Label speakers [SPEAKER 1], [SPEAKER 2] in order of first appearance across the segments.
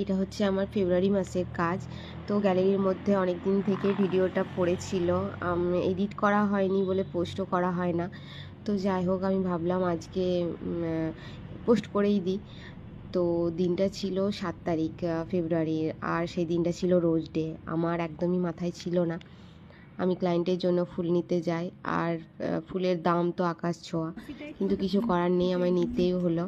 [SPEAKER 1] এটা হচ্ছে আমার ফেব্রুয়ারি মাসের কাজ। তো গ্যালারির মধ্যে অনেক দিন থেকে ভিডিওটা পড়েছিল, এডিট করা হয়নি বলে পোস্টও করা হয় না। তো যাই হোক, আমি ভাবলাম আজকে পোস্ট করেই দিই। তো দিনটা ছিল 7 তারিখ ফেব্রুয়ারির, আর সেই দিনটা ছিল রোজ ডে। আমার একদমই মাথায় ছিল না। আমি ক্লায়েন্টের জন্য ফুল নিতে যাই, আর ফুলের দাম তো আকাশ ছোঁয়া, কিন্তু কিছু করার নেই, আমায় নিতেই হলো।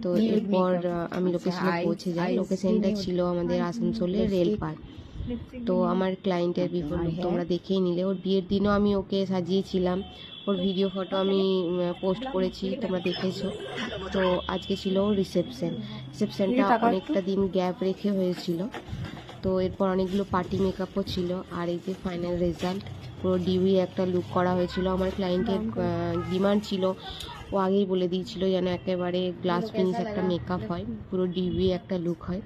[SPEAKER 1] তো এরপর আমি লোকেশনে পৌঁছে যাই। লোকেশনটা ছিল আমাদের আসানসোলের রেল পার্ক। তো আমার ক্লায়েন্টের বিফোর লুক তোমরা দেখেই নিলে। ওর বিয়ের দিনও আমি ওকে সাজিয়েছিলাম, ওর ভিডিও ফটো আমি পোস্ট করেছি, তোমরা দেখেছো। তো আজকে ছিল রিসেপশনটা অনেকটা দিন গ্যাপ রেখে হয়েছিল। তো এরপর অনেকগুলো পার্টি মেকআপও ছিল, আর এই যে ফাইনাল রেজাল্ট, পুরো ডিউই একটা লুক করা হয়েছিল। আমার ক্লায়েন্টের ডিমান্ড ছিল, ও আগেই বলে দিয়েছিল যেন একেবারে গ্লাস ফিনিশ একটা মেকআপ হয়, পুরো ডিউই একটা লুক হয়।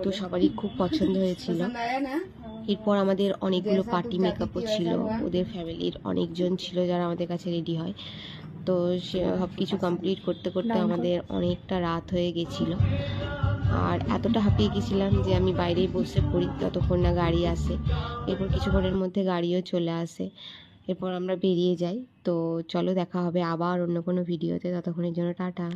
[SPEAKER 1] তো সবারই খুব পছন্দ হয়েছিল। এরপর আমাদের অনেকগুলো পার্টি মেকআপও ছিল, ওদের ফ্যামিলির অনেকজন ছিল যারা আমাদের কাছে রেডি হয়। তো সব কিছু কমপ্লিট করতে করতে আমাদের অনেকটা রাত হয়ে গেছিলো, আর এতটা হাঁপিয়ে গেছিলাম যে আমি বাইরেই বসে পড়ি যতক্ষণ না গাড়ি আসে। এরপর কিছুক্ষণের মধ্যে গাড়িও চলে আসে, এরপর আমরা বেরিয়ে যাই। তো চলো, দেখা হবে আবার অন্য কোনো ভিডিওতে, ততক্ষণের জন্য টাটা।